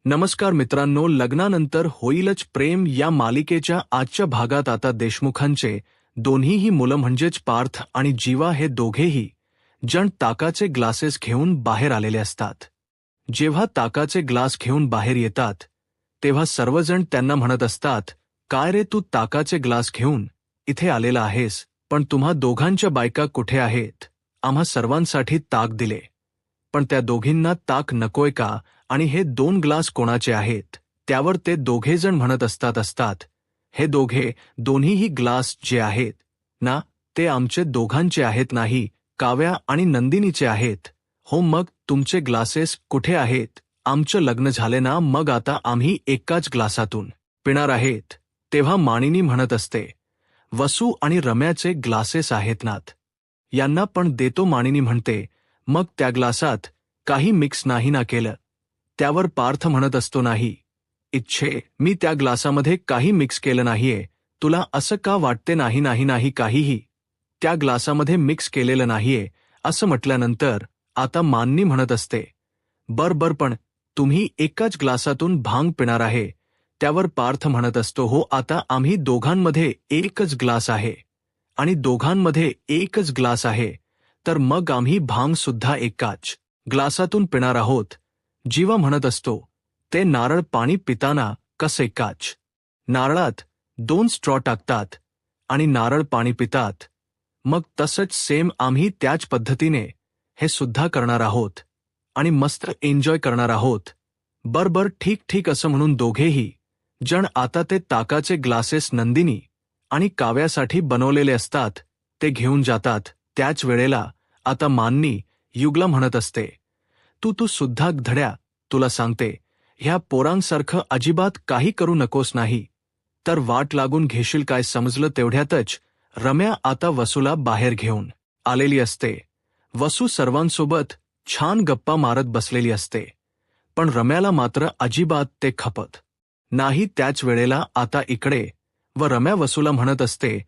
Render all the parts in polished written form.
नमस्कार मित्रांनो, लग्नानंतर होईलच प्रेम या मालिकेच्या आजच्या भागात आता देशमुखांचे दोन्हीही मुलं म्हणजेच पार्थ आणि जीवा हे दोघेही जण ताकाचे ग्लासेस घेऊन बाहेर आलेले असतात. जेव्हा ताकाचे ग्लास घेऊन बाहेर येतात तेव्हा सर्वजण त्यांना म्हणत असतात, काय रे तू ताकाचे ग्लास घेऊन इथे आलेला आहेस, पण तुम्हा दोघांच्या बायका कुठे आहेत? आम्हा सर्वांसाठी ताक दिले, पण त्या दोघींना ताक नकोय का आणि हे 2 ग्लास कोणाचे आहेत? त्यावर ते दोघेजण म्हणत असतात हे दोन्हीही ग्लास जे आहेत ना, ते आमचे दोघांचे आहेत नाही, काव्या आणि नंदिनीचे आहेत. हो, मग तुमचे ग्लासेस कुठे आहेत? आमचं लग्न झाले ना, मग आता आम्ही एकाच ग्लासातून पिणार आहेत. तेव्हा मानिनी म्हणत असते, वसू आणि रम्याचे ग्लासेस आहेत नात, यांना पण देतो. मानिनी म्हणते, मग त्या ग्लासात काही मिक्स नाही ना केलं? त्यावर पार्थ म्हणत असतो, नाही इच्छे, मी त्या ग्लासामध्ये काही मिक्स केलं नाहीये. तुला असं का वाटते? नाही काहीही त्या ग्लासामध्ये मिक्स केलेलं नाहीये. असं म्हटल्यानंतर आता मानिनी म्हणत असते, बर पण तुम्ही एकाच ग्लासातून भांग पिणार आहे? त्यावर पार्थ म्हणत असतो, हो, आता आम्ही दोघांमध्ये एकच ग्लास आहे आणि दोघांमध्ये एकच ग्लास आहे, तर मग आम्ही भांग सुद्धा एकाच ग्लासातून पिणार आहोत. जीवा म्हणत असतो, ते नारळ पाणी पिताना कसं एकाच नारळात 2 स्ट्रॉ टाकतात आणि नारळ पाणी पितात, मग तसंच सेम आम्ही त्याच पद्धतीने हे सुद्धा करणार आहोत आणि मस्त एन्जॉय करणार आहोत. बर ठीक असं म्हणून दोघेही जण आता ते ताकाचे ग्लासेस नंदिनी आणि काव्यासाठी बनवलेले असतात ते घेऊन जातात. त्याच वेळेला आता मानिनी युगला म्हणत असते, तू सुद्धा धड्या, तुला सांगते, ह्या पोरांसारखं अजिबात काही करू नकोस, नाही तर वाट लागून घेशील. काय समजलं? तेवढ्यातच रम्या आता वसूला बाहेर घेऊन आलेली असते. वसू सर्वांसोबत छान गप्पा मारत बसलेली असते, पण रम्याला मात्र अजिबात ते खपत नाही. त्याच वेळेला आता इकडे रम्या वसूला म्हणत असते,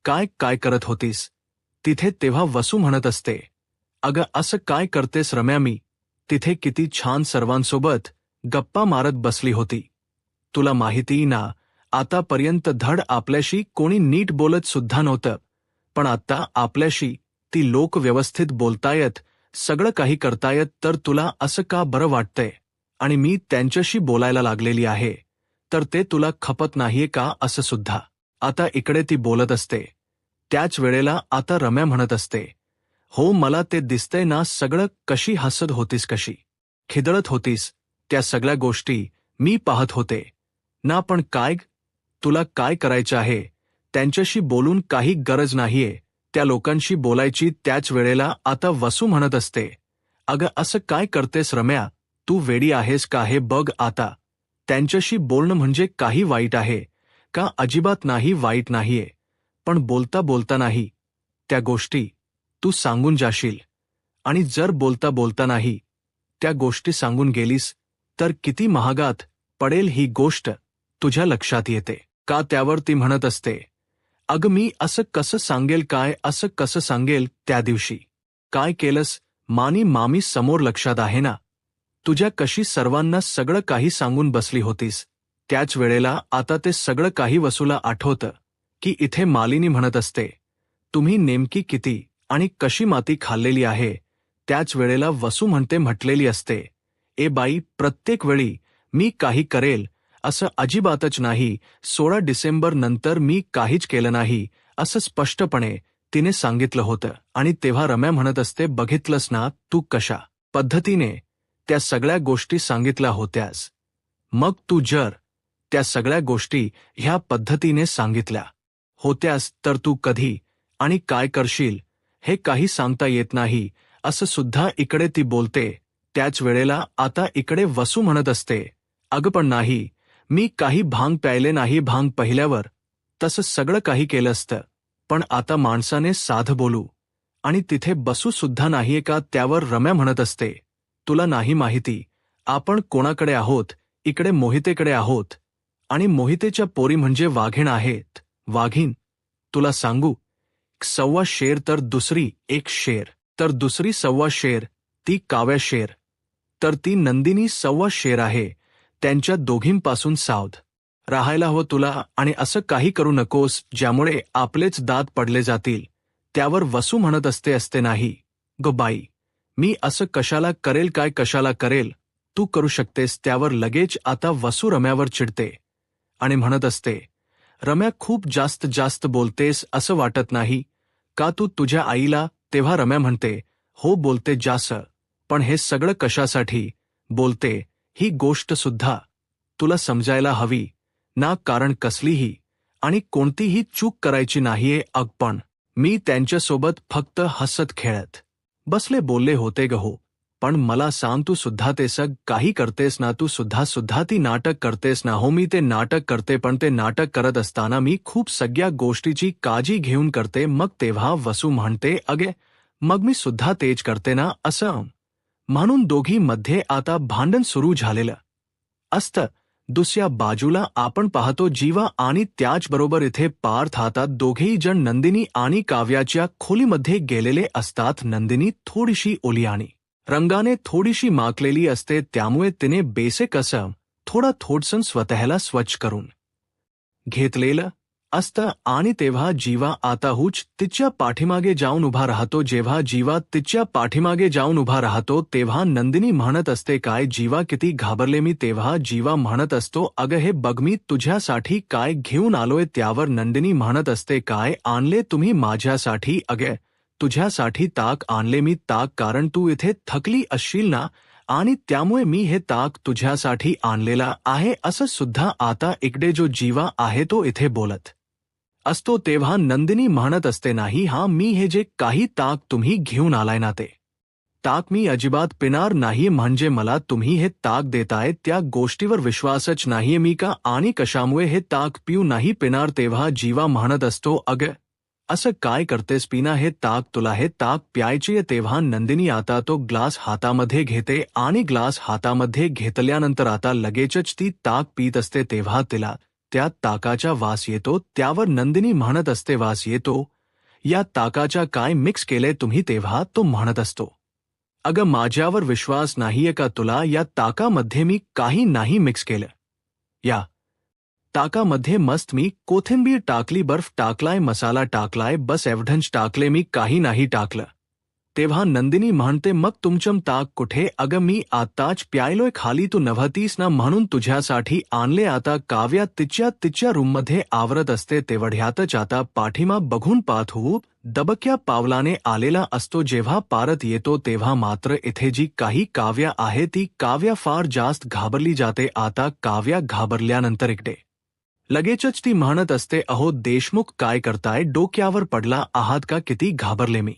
काय करत होतीस तिथे? तेव्हा वसू म्हणत असते, अगं असं काय करतेस रम्या, मी तिथे किती छान सर्वांसोबत गप्पा मारत बसली होती. तुला माहिती ना, आतापर्यंत धड आपल्याशी कोणी नीट बोलत सुद्धा नव्हतं, पण आता आपल्याशी ती लोक व्यवस्थित बोलतायत, सगळं काही करतायत, तर तुला असं का बरं वाटतंय? आणि मी त्यांच्याशी बोलायला लागलेली आहे, तर ते तुला खपत नाहीये का? असं सुद्धा आता इकडे ती बोलत असते. त्याच वेळेला आता रम्या म्हणत असते, हो, मला ते दिसतंय ना सगळं, कशी हसत होतीस, कशी खिदळत होतीस, त्या सगळ्या गोष्टी मी पाहत होते ना. पण काय, तुला काय करायचं आहे? त्यांच्याशी बोलून काही गरज नाहीये त्या लोकांशी बोलायची. त्याच वेळेला आता वसू म्हणत असते, अगं असं काय करतेस रम्या, तू वेडी आहेस का? हे बघ, आता त्यांच्याशी बोलणं म्हणजे काही वाईट आहे का? अजिबात नाही, वाईट नाहीये, पण बोलता नाही त्या गोष्टी तू सांगून जाशील, आणि जर बोलता नाही त्या गोष्टी सांगून गेलीस तर किती महागात पडेल ही गोष्ट तुझ्या लक्षात येते का? त्यावर ती म्हणत असते, अगं मी असं कसं सांगेल? काय असं कसं सांगेल? त्या दिवशी काय केलंस मानी मामी समोर, लक्षात आहे ना तुझ्या, कशी सर्वांना सगळं काही सांगून बसली होतीस? त्याच वेळेला आता ते सगळं काही वसूला आठवतं की इथे मालिनी म्हणत असते, तुम्ही नेमकी किती आणि कशी माती खाल्लेली आहे? त्याच वेळेला वसू म्हटलेली असते, ए बाई, प्रत्येक वेळी मी काही करेल असं अजिबातच नाही. 16 डिसेंबर नंतर मी काहीच केलं नाही असं स्पष्टपणे तिने सांगितलं होतं. आणि तेव्हा रम्या म्हणत असते, बघितलंस ना तू कशा पद्धतीने त्या सगळ्या गोष्टी सांगितल्या होत्यास? मग तू जर त्या सगळ्या गोष्टी ह्या पद्धतीने सांगितल्या होत्यास तर तू कधी आणि काय करशील हे काही सांगता येत नाही, असं सुद्धा इकडे ती बोलते. त्याच वेळेला आता इकडे वसू म्हणत असते, अगं पण नाही, मी काही भांग प्यायले नाही. भांग पहिल्यावर तसं सगळं काही केलं असतं, पण आता माणसाने साधं बोलू आणि तिथे बसू सुद्धा नाहीये का? त्यावर रम्या म्हणत असते, तुला नाही माहिती आपण कोणाकडे आहोत? इकडे मोहितेकडे आहोत, आणि मोहितेच्या पोरी म्हणजे वाघीण आहेत. वाघीण, तुला सांगू, 1.25 शेर तर दुसरी 1 शेर, तर दुसरी 1.25 शेर, ती काव्या शेर, तर ती नंदिनी 1.25 शेर आहे. त्यांच्या दोघींपासून सावध राहायला हवं तुला आणि असं काही करू नकोस ज्यामुळे आपलेच दात पडले जातील. त्यावर वसू म्हणत असते नाही ग बाई, मी असं कशाला करेल, काय कशाला करेल, तू करू शकतेस. त्यावर लगेच आता वसू रम्यावर चिडते आणि म्हणत असते, रम्या खूप जास्त बोलतेस असं वाटत नाही का तू तुझ्या आईला. तेव्हा रम्या म्हणते, हो बोलते जास, पण हे सगळं कशासाठी बोलते ही गोष्ट सुद्धा तुला समजायला हवी ना, कारण कसलीही आणि कोणतीही चूक करायची नाहीये. पण मी त्यांच्यासोबत फक्त हसत खेळत बसले बोलले होते ग हो, पण मला सांग तू सुद्धा ते काही करतेस ना, तू सुद्धा ती नाटक करतेस ना. हो मी ते नाटक करते, पण ते नाटक करत असताना मी खूप सगळ्या गोष्टीची काळजी घेऊन करते. मग तेव्हा वसू म्हणते, अगे मग मी सुद्धा तेच करते ना. असं म्हणून दोघी मध्ये आता भांडण सुरू झालेलं असतं. दुसऱ्या बाजूला आपण पाहतो जीवा आणि त्याचबरोबर इथे पार्थ हातात दोघेही जण नंदिनी आणि काव्याच्या खोलीमध्ये गेलेले असतात. नंदिनी थोडीशी ओली आणि रंगाने थोडीशी माकलेली असते, त्यामुळे तिने बेसिक असं थोडंसं स्वतःला स्वच्छ करून घेतलेलं असतं. आणि तेव्हा जीवा आताहूच तिच्या पाठीमागे जाऊन उभा राहतो. जेव्हा जीवा तिच्या पाठीमागे जाऊन उभा राहतो तेव्हा नंदिनी म्हणत असते, काय जीवा किती घाबरले मी. तेव्हा जीवा म्हणत असतो, अगं हे बघ मी तुझ्यासाठी काय घेऊन आलोय. त्यावर नंदिनी म्हणत असते, काय आणले तुम्ही माझ्यासाठी. अगे तुझ्यासाठी ताक आणले मी. ताक कारण तू इथे थकली असशील ना, आणि त्यामुळे मी हे ताक तुझ्यासाठी आणलेला आहे. असं सुद्धा आता इकडे जो जीवा आहे तो इथे बोलत असतो. तेव्हा नंदिनी म्हणत असते, नाही हा मी हे जे काही ताक तुम्ही घेऊन आलाय ना ते ताक मी अजिबात पिणार नाही. म्हणजे मला तुम्ही हे ताक देताय त्या गोष्टीवर विश्वासच नाहीये मी का आणि कशामुळे हे ताक पिऊ नाही पिणार. तेव्हा जीवा म्हणत असतो, अगं असं काय करतेस, पिना हे ताक, तुला हे ताक प्यायचे. तेव्हा नंदिनी आता तो ग्लास हातामध्ये घेते आणि ग्लास हातामध्ये घेतल्यानंतर आता लगेचच ती ताक पीत असते. तेव्हा तिला त्या ताकाचा वास येतो. त्यावर नंदिनी म्हणत असते, वास येतो या ताकाचा काय मिक्स केलंय तुम्ही. तेव्हा तो म्हणत असतो, अगं माझ्यावर विश्वास नाहीये का तुला, या ताकामध्ये मी काही नाही मिक्स केलं. या ताकामध्ये मस्त मी कोथिंबीर टाकली, बर्फ टाकलाय, मसाला टाकलाय, बस एवढंच टाकले, मी काही नाही टाकलं. तेव्हा नंदिनी म्हणते, मग तुमचं ताक कुठे. अगं मी आताच प्यायलोय खाली, तू नव्हतीस ना म्हणून तुझ्यासाठी आणले. आता काव्या तिच्या रूममध्ये आवरत असते. तेवढ्यातच आता पाठीमा बघून पार्थू दबक्या पावलाने आलेला असतो. जेव्हा पारत येतो तेव्हा मात्र इथे जी काही काव्या आहे ती काव्या फार जास्त घाबरली जाते. आता काव्या घाबरल्यानंतर इकडे लगेचच ती म्हणत असते, अहो देशमुख काय करताय, डोक्यावर पडला आहात का, किती घाबरले मी.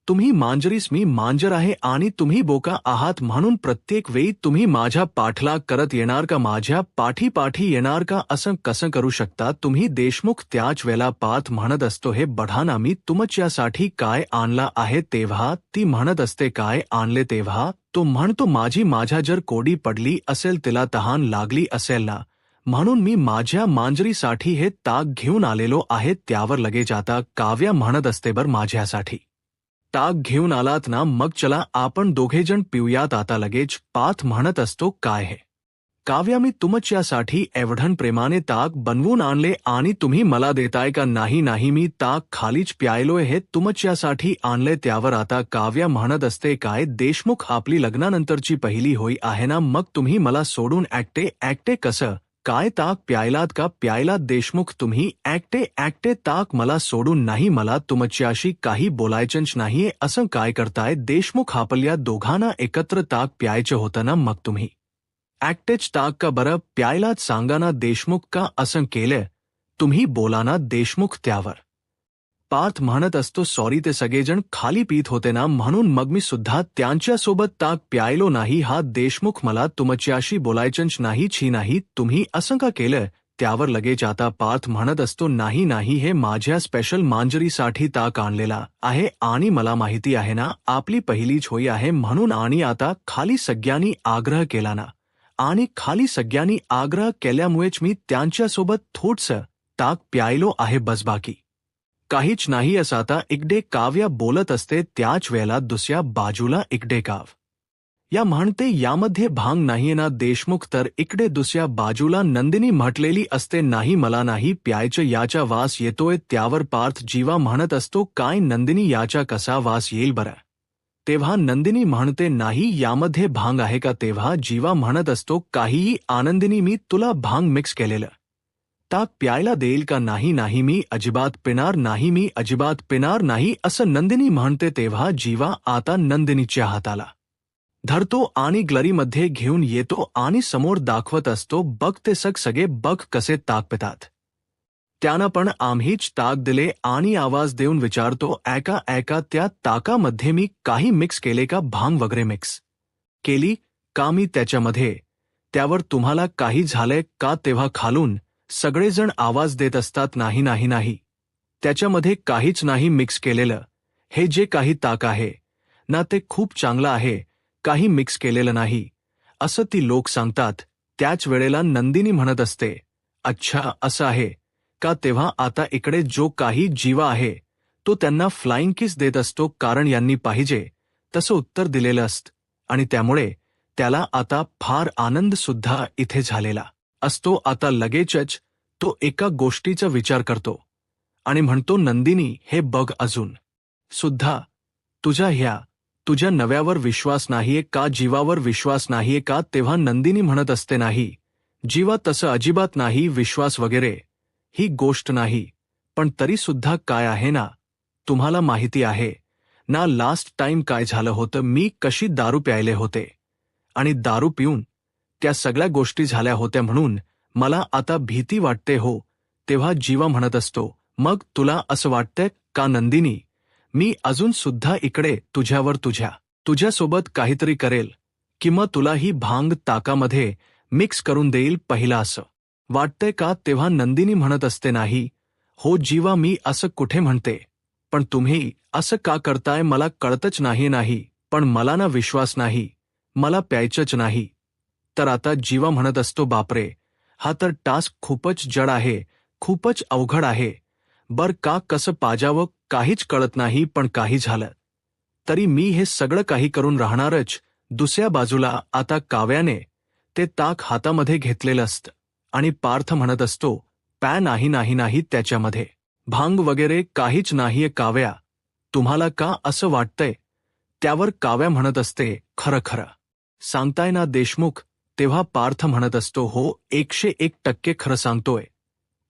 तुम्ही मांजरीस, मी मांजर आहे आणि तुम्ही बोका आहात, म्हणून प्रत्येक वेळी तुम्ही माझ्या पाठलाग करत येणार का, माझ्या पाठी येणार का. असं कसं करू शकता तुम्ही देशमुख. त्याच वेळेला पार्थ म्हणत असतो, हे बढाना मी तुमच्यासाठी काय आणला आहे. तेव्हा ती म्हणत असते, काय आणले. तेव्हा तो म्हणतो, माझ्या जर कोडी पडली असेल, तिला तहान लागली असेल ना, म्हणून मी माझ्या मांजरीसाठी हे ताक घेऊन आलेलो आहे. त्यावर लगेच आता काव्या म्हणत असते, बर माझ्यासाठी ताक घेऊन आलात ना, मग चला आपण दोघेजण पिऊयात. आता लगेच पार्थ म्हणत असतो, काय हे काव्या, मी तुमच्यासाठी एवढं प्रेमाने ताक बनवून आणले आणि तुम्ही मला देताय का. नाही मी ताक खालीच प्यायलोय, हे तुमच्यासाठी आणले. त्यावर आता काव्या म्हणत असते, काय देशमुख, आपली लग्नानंतरची पहिली होळी आहे ना, मग तुम्ही मला सोडून ऍक्टे कसं काय ताक प्यायलात का. प्यायलात देशमुख तुम्ही ऍक्टे ताक मला सोडून नाही, मला तुमच्याशी काही बोलायचंच नाहीये. असं काय करताय देशमुख, आपल्या दोघांना एकत्र ताक प्यायचं होतं ना, मग तुम्ही ऍक्टेच ताक का बरं प्यायलात. सांगा ना देशमुख, का असं केलं तुम्ही, बोला ना देशमुख. त्यावर पार्थ म्हणत असतो, सॉरी ते सगळेजण खाली पीत होते ना, म्हणून मग मी सुद्धा त्यांच्यासोबत ताक प्यायलो नाही. हा देशमुख, मला तुमच्याशी बोलायचंच नाही, तुम्ही असं का केलं. त्यावर लगेच आता पार्थ म्हणत असतो, नाही हे माझ्या स्पेशल मांजरीसाठी ताक आणलेला आहे आणि मला माहिती आहे ना आपली पहिलीच होळी आहे म्हणून. आणि आता खाली सगळ्यांनी आग्रह केला ना, आणि खाली सगळ्यांनी आग्रह केल्यामुळेच मी त्यांच्यासोबत थोडंसं ताक प्यायलो आहे, बस बाकी काहीच नाही. असं आता इकडे काव्या बोलत असते. त्याच वेळेला दुसऱ्या बाजूला इकडे या म्हणते यामध्ये भांग नाहीये ना देशमुख तर इकडे दुसऱ्या बाजूला नंदिनी म्हटलेली असते नाही मला नाही प्यायचं याचा वास येतोय त्यावर पार्थ जीवा म्हणत असतो काय नंदिनी याचा कसा वास येईल बरं. तेव्हा नंदिनी म्हणते नाही यामध्ये भांग आहे का तेव्हा जीवा म्हणत असतो काहीही आनंदिनी मी तुला भांग मिक्स केलेलं ताक प्यायला देईल का नाही नाही मी अजिबात पिणार नाही मी अजिबात पिणार नाही असं नंदिनी म्हणते तेव्हा जीवा आता नंदिनीच्या हाताला धरतो आणि ग्लरीमध्ये घेऊन येतो आणि समोर दाखवत असतो बघ ते सगळे बघ कसे ताक पितात. त्यानं पण आम्हीच ताक दिले आणि आवाज देऊन विचारतो ऐका ऐका त्या ताकामध्ये मी काही मिक्स केले का भांग वगैरे मिक्स केली का मी त्याच्यामध्ये त्यावर तुम्हाला काही झालंय का तेव्हा खालून सगळेजण आवाज देत असतात नाही नाही नाही त्याच्यामध्ये काहीच नाही मिक्स केलेलं हे जे काही ताक आहे ना ते खूप चांगलं आहे काही मिक्स केलेलं नाही असं ती लोक सांगतात. त्याच वेळेला नंदिनी म्हणत असते अच्छा असं आहे का तेव्हा आता इकडे जो काही जीवा आहे तो त्यांना फ्लाइंग किस देत असतो कारण यांनी पाहिजे तसं उत्तर दिलेलं असतं आणि त्यामुळे त्याला आता फार आनंद सुद्धा इथे झालेला असतो. आता लगेचच तो एका गोष्टीचा विचार करतो आणि म्हणतो नंदिनी हे बघ अजून सुद्धा तुझ्या नव्यावर विश्वास नाहीये का जीवावर विश्वास नाहीये का तेव्हा नंदिनी म्हणत असते नाही जीवा तसं अजिबात नाही विश्वास वगैरे ही गोष्ट नाही पण तरी सुद्धा काय आहे ना तुम्हाला माहिती आहे ना लास्ट टाइम काय झालं होतं मी कशी दारू प्यायले होते आणि दारू पिऊन त्या सगळ्या गोष्टी झाल्या होत्या म्हणून मला आता भीती वाटते हो. तेव्हा जीवा म्हणत असतो मग तुला असं वाटतंय का नंदिनी मी अजून सुद्धा इकडे तुझ्यासोबत काहीतरी करेल किंवा तुला ही भांग ताकामध्ये मिक्स करून देईल पहिला असं वाटतंय का तेव्हा नंदिनी म्हणत असते नाही हो जीवा मी असं कुठे म्हणते पण तुम्ही असं का करताय मला कळतच नाही पण मला ना विश्वास नाही मला प्यायचंच नाही. तर आता जीवा म्हणत असतो बापरे हा तर टास्क खूपच जड आहे खूपच अवघड आहे बर का कसं पाजावं काहीच कळत नाही पण काही झालं तरी मी हे सगळं काही करून राहणारच. दुसऱ्या बाजूला आता काव्याने ते ताक हातामध्ये घेतलेलं असतं आणि पार्थ म्हणत असतो पॅ नाही त्याच्यामध्ये भांग वगैरे काहीच नाहीये काव्या तुम्हाला का असं वाटतंय त्यावर काव्या म्हणत असते खरं खरं सांगताय ना देशमुख. तेव्हा पार्थ म्हणत असतो हो 101% खरं सांगतोय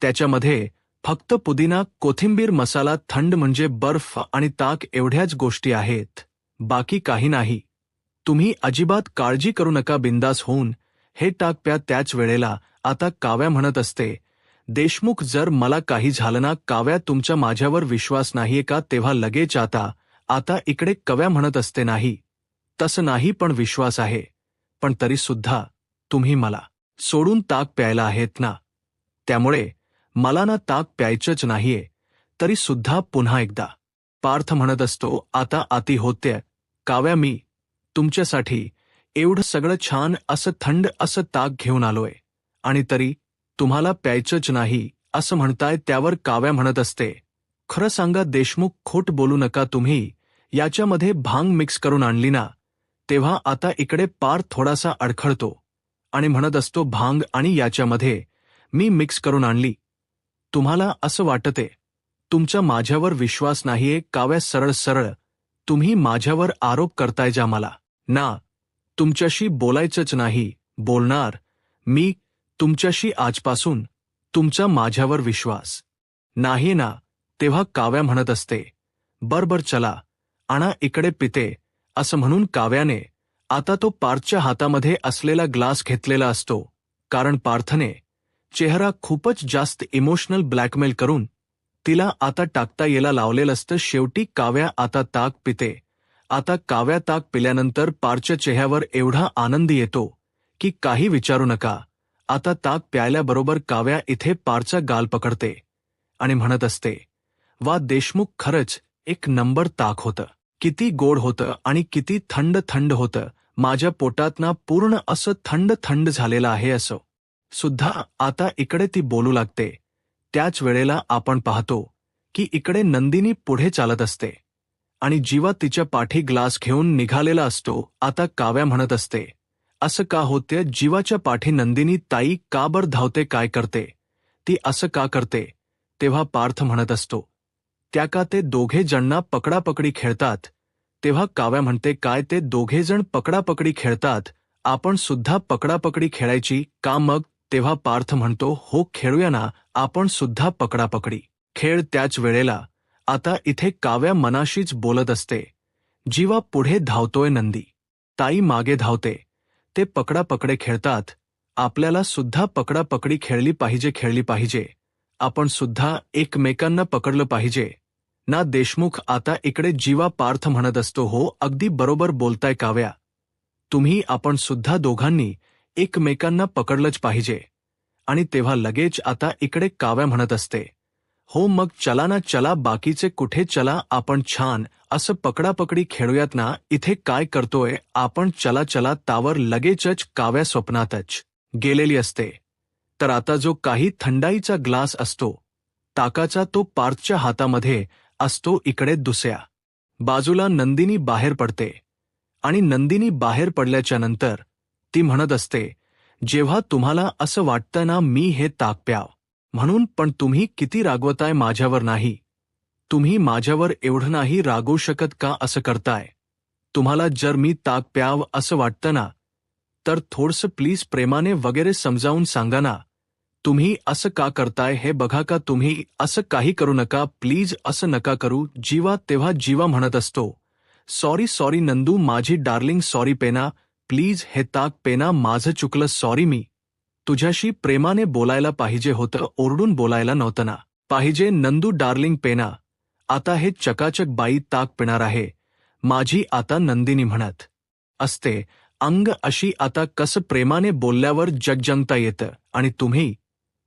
त्याच्यामध्ये फक्त पुदिना कोथिंबीर मसाला थंड म्हणजे बर्फ आणि ताक एवढ्याच गोष्टी आहेत बाकी काही नाही. तुम्ही अजिबात काळजी करू नका बिंदास होऊन हे टाक प्या. त्याच वेळेला आता काव्या म्हणत असते देशमुख जर मला काही झालं ना काव्या तुमचा माझ्यावर विश्वास नाहीये का तेव्हा लगेच आता इकडे कव्या म्हणत असते नाही तसं नाही पण विश्वास आहे पण तरी सुद्धा तुम्ही मला सोडून ताक प्यायला आहेत ना त्यामुळे मला ना ताक प्यायचंच नाहीये. तरी सुद्धा पुन्हा एकदा पार्थ म्हणत असतो आता आती होत्या काव्या मी तुमच्यासाठी एवढं सगळं छान असं थंड असं ताक घेऊन आलोय आणि तरी तुम्हाला प्यायचंच नाही असं म्हणताय. त्यावर काव्या म्हणत असते खरं सांगा देशमुख खोट बोलू नका तुम्ही याच्यामध्ये भांग मिक्स करून आणली ना तेव्हा आता इकडे पार्थ थोडासा अडखळतो आणि म्हणत असतो भांग आणि याच्यामध्ये मी मिक्स करून आणली तुम्हाला असं वाटते तुमचा माझ्यावर विश्वास नाहीये काव्या सरळ सरळ तुम्ही माझ्यावर आरोप करताय जा मला ना तुमच्याशी बोलायचंच नाही बोलणार मी तुमच्याशी आजपासून तुमचा माझ्यावर विश्वास नाही ना. तेव्हा काव्या म्हणत असते बरबर चला आणा इकडे पिते असं म्हणून काव्याने आता तो पार्थच्या हातामध्ये असलेला ग्लास घेतलेला असतो कारण पार्थने चेहरा खूपच जास्त इमोशनल ब्लॅकमेल करून तिला आता टाकता यायला लावलेलं असतं. शेवटी काव्या आता ताक पिते. आता काव्या ताक पिल्यानंतर पार्थच्या चेहऱ्यावर एवढा आनंद येतो की काही विचारू नका. आता ताक प्यायल्याबरोबर काव्या इथे पार्थचा गाल पकडते आणि म्हणत असते वा देशमुख खरंच एक नंबर ताक होतं किती गोड होतं आणि किती थंड थंड होतं माझ्या पोटात ना पूर्ण असं थंड थंड झालेलं आहे असं सुद्धा आता इकडे ती बोलू लागते. त्याच वेळेला आपण पाहतो की इकडे नंदिनी पुढे चालत असते आणि जीवा तिच्या पाठी ग्लास घेऊन निघालेला असतो. आता काव्या म्हणत असते, असं का होते? जीवाच्या पाठी नंदिनी ताई का बरं धावते? काय करते ती? असं का करते? तेव्हा पार्थ म्हणत असतो, त्या का ते दोघे जणांना पकडापकडी खेळतात? तेव्हा काव्या म्हणते, काय ते दोघे जण पकडापकडी खेळतात, आपण सुद्धा पकडापकडी खेळायची का मग? तेव्हा पार्थ म्हणतो, हो खेळूया ना आपण सुद्धा पकडापकडी खेळ. त्याच वेळेला आता इथे काव्या मनाशीच बोलत असते. जीवा पुढे धावतोय, नंदी ताई मागे धावते. ते पकडापकडे खेळतात, आपल्याला सुद्धा पकडापकडी खेळली पाहिजे. आपण सुद्धा एकमेकांना पकडलं पाहिजे ना देशमुख? आता इकडे जीवा पार्थ म्हणत असतो, हो अगदी बरोबर बोलताय काव्या तुम्ही, आपण सुद्धा दोघांनी एकमेकांना पकडलंच पाहिजे. आणि तेव्हा लगेच आता इकडे काव्या म्हणत असते, हो मग चला ना, चला बाकीचे कुठे, चला आपण छान असं पकडापकडी खेळूयात ना, इथे काय करतोय आपण, चला चला. तावर लगेचच काव्या स्वप्नातच गेलेली असते. तर आता जो काही थंडाईचा ग्लास असतो ताकाचा, तो पार्थच्या हातामध्ये असतो. इकडे दुसऱ्या बाजूला नंदिनी बाहेर पडते आणि नंदिनी बाहेर पडल्याच्या नंतर ती म्हणत असते, जेव्हा तुम्हाला असं वाटतं ना मी हे ताक प्याव म्हणून, पण तुम्ही किती रागवताय माझ्यावर? नाही, तुम्ही माझ्यावर एवढं नाही रागवू शकत का? असं करताय? तुम्हाला जर मी ताक प्याव असं वाटतं ना, तर थोडंसं प्लीज प्रेमाने वगैरे समजावून सांगा ना. तुम्ही असं का करताय हे बघा का, तुम्ही असं काही करू नका प्लीज, असं नका करू. जीवा तेव्हा जीवा म्हणत असतो, सॉरी नंदू माझी डार्लिंग, सॉरी पेना प्लीज, हे ताक पेना, माझं चुकलं, सॉरी, मी तुझ्याशी प्रेमाने बोलायला पाहिजे होतं, ओरडून बोलायला नव्हतं ना पाहिजे. नंदू डार्लिंग पेना, आता हे चकाचक बाई ताक पिणार आहे माझी. आता नंदिनी म्हणत असते, अंग अशी आता कसं प्रेमाने बोलल्यावर जगजंगता येतं, आणि तुम्ही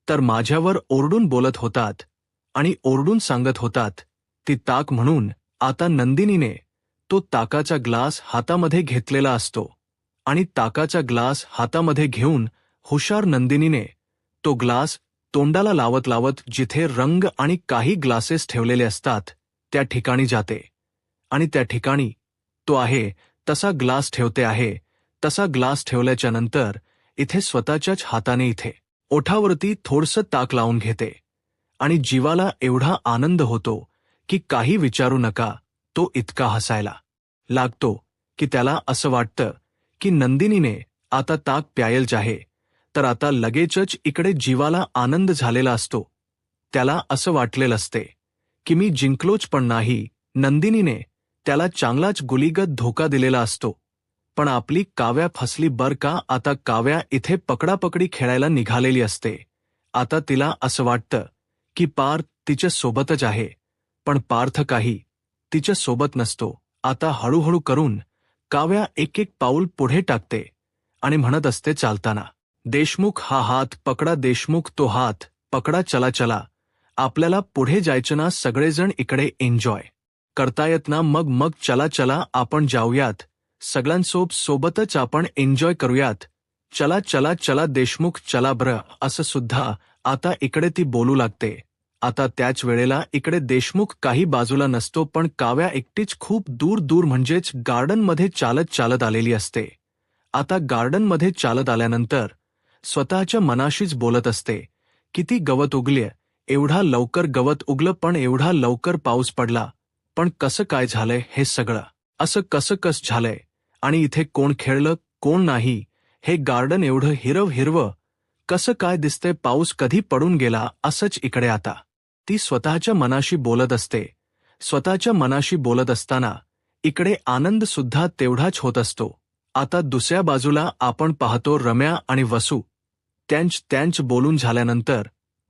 तर माझ्यावर ओरडून बोलत होतात आणि ओरडून सांगत होतात ती ताक म्हणून. आता नंदिनीने तो ताकाचा ग्लास हातामध्ये घेतलेला असतो आणि ताकाचा ग्लास हातामध्ये घेऊन हुशार नंदिनीने तो ग्लास तोंडाला लावत लावत जिथे रंग आणि काही ग्लासेस ठेवलेले असतात त्या ठिकाणी जाते आणि त्या ठिकाणी तो आहे तसा ग्लास ठेवते आहे. तसा ग्लास ठेवल्याच्या नंतर इथे स्वतःच्याच हाताने इथे ओठावरती थोडंसं ताक लावून घेते आणि जीवाला एवढा आनंद होतो की काही विचारू नका. तो इतका हसायला लागतो की त्याला असं वाटतं की नंदिनीने आता ताक प्यायलच आहे. तर आता लगेचच इकडे जीवाला आनंद झालेला असतो. त्याला असं वाटलेलं असते की मी जिंकलोच, पण नाही, नंदिनीने त्याला चांगलाच गुलीगत धोका दिलेला असतो. पण आपली काव्या फसली बर का. आता काव्या इथे पकडापकडी खेळायला निघालेली असते. आता तिला असं वाटतं की पार्थ तिच्या सोबतच आहे, पण पार्थ काही तिच्या सोबत नसतो. आता हळूहळू करून काव्या एक एक पाऊल पुढे टाकते आणि म्हणत असते चालताना, देशमुख हा हात पकडा, देशमुख तो हात पकडा, चला चला आपल्याला पुढे जायचं ना, सगळेजण इकडे एन्जॉय करतायत ना, मग चला चला आपण जाऊयात सोबतच आपण एन्जॉय करूयात, चला चला चला देशमुख चला ब्र. असं सुद्धा आता इकडे ती बोलू लागते. आता त्याच वेळेला इकडे देशमुख काही बाजूला नसतो, पण काव्या एकटीच खूप दूर म्हणजेच गार्डनमध्ये चालत आलेली असते. आता गार्डनमध्ये चालत आल्यानंतर स्वतःच्या मनाशीच बोलत असते, किती गवत उगले, एवढा लवकर गवत उगलं, पण एवढा लवकर पाऊस पडला, पण कसं काय झालंय हे सगळं, असं कसं झालंय, आणि इथे कोण खेळलं कोण नाही, हे गार्डन एवढं हिरवं कसं काय दिसतंय, पाऊस कधी पडून गेला, असंच इकडे आता ती स्वतःच्या मनाशी बोलत असते. स्वतःच्या मनाशी बोलत असताना इकडे आनंद सुद्धा तेवढाच होत असतो. आता दुसऱ्या बाजूला आपण पाहतो रम्या आणि वसू त्यांच बोलून झाल्यानंतर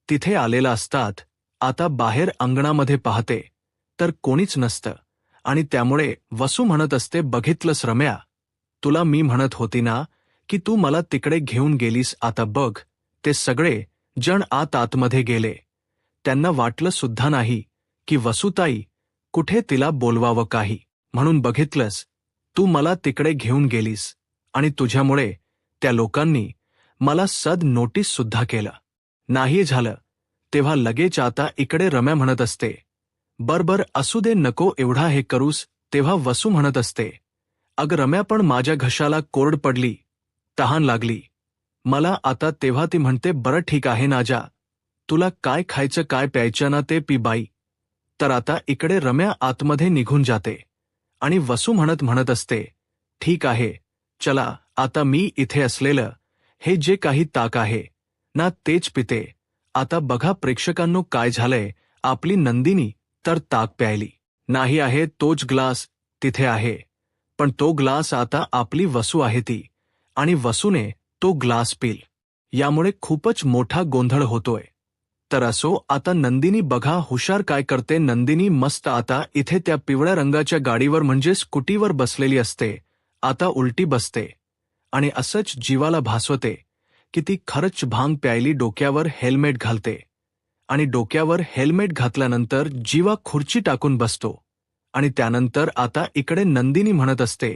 तिथे आलेला असतात. आता बाहेर अंगणामध्ये पाहते तर कोणीच नसतं आणि त्यामुळे वसू म्हणत असते, बघितलंस रम्या, तुला मी म्हणत होती ना की तू मला तिकडे घेऊन गेलीस, आता बघ ते सगळे जण आतमध्ये गेले. त्यांना वाटलं सुद्धा नाही की वसुताई कुठे तिला बोलवावं काही, म्हणून बघितलंस, तू मला तिकडे घेऊन गेलीस आणि तुझ्यामुळे त्या लोकांनी मला सद नोटीस सुद्धा केलं नाही झालं. तेव्हा लगेच आता इकडे रम्या म्हणत असते, बरबर असू दे नको एवढा हे करूस. तेव्हा वसू म्हणत असते, अग रम्या पण माझ्या घशाला कोरड पडली, तहान लागली मला आता. तेव्हा ती म्हणते बरं ठीक आहे नाजा, तुला काय खायचं काय प्यायचं ना ते पी बाई. तर आता इकडे रम्या आतमध्ये निघून जाते आणि वसू म्हणत असते, ठीक आहे चला आता मी इथे असलेलं हे जे काही ताक आहे ना तेच पिते. आता बघा प्रेक्षकांनो काय झालंय, आपली नंदिनी तर ताक प्यायली नाही आहे, तोच ग्लास तिथे आहे, पण तो ग्लास आता आपली वसू आहे ती, आणि वसूने तो ग्लास पिल. यामुळे खूपच मोठा गोंधळ होतोय. तर असो आता नंदिनी बघा हुशार काय करते. नंदिनी मस्त आता इथे त्या पिवळ्या रंगाच्या गाडीवर म्हणजे स्कूटीवर बसलेली असते, आता उलटी बसते आणि असंच जीवाला भासवते की ती खरंच भांग प्यायली. डोक्यावर हेल्मेट घालते आणि डोक्यावर हेल्मेट घातल्यानंतर जीवा खुर्ची टाकून बसतो आणि त्यानंतर आता इकडे नंदिनी म्हणत असते,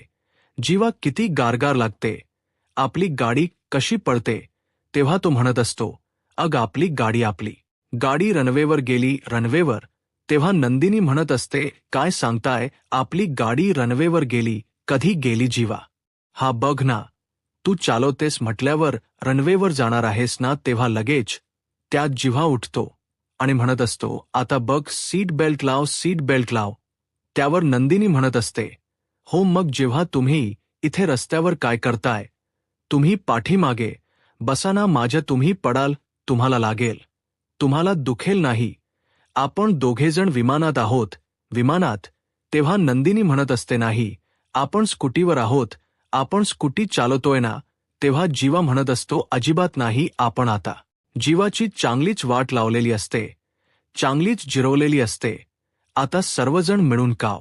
जीवा किती गारगार लागते, आपली गाडी कशी पळते. तेव्हा तो म्हणत असतो, अग आपली गाडी रनवेवर गेली. रनवेवर. तेव्हा नंदिनी म्हणत असते, काय सांगताय, आपली गाडी रनवेवर गेली, कधी गेली जीवा. हा बघ ना, तू चालवतेस म्हटल्यावर रनवेवर जाणार आहेस ना. तेव्हा लगेच त्यात जिव्हा उठतो आणि म्हणत असतो, आता बघ सीट बेल्ट लाव, सीट बेल्ट लाव. त्यावर नंदिनी म्हणत असते, हो मग जेव्हा तुम्ही इथे रस्त्यावर काय करताय, तुम्ही पाठीमागे बसा ना माझ्या, तुम्ही पडाल, तुम्हाला लागेल, तुम्हाला दुखेल नाही. आपण दोघेजण विमानात आहोत. विमानात. तेव्हा नंदिनी म्हणत असते, नाही आपण स्कूटीवर आहोत, आपण स्कूटी चालवतोय ना. तेव्हा जीवा म्हणत असतो, अजिबात नाही, आपण आता. जीवाची चांगलीच वाट लावलेली असते, चांगलीच जिरवलेली असते. आता सर्वजण मिळून काव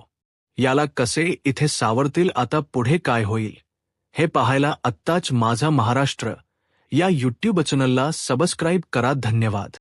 याला कसे इथे सावरतील. आता पुढे काय होईल हे पाहायला आत्ताच माझा महाराष्ट्र या यूट्यूब चॅनलला सबस्क्राईब करा. धन्यवाद.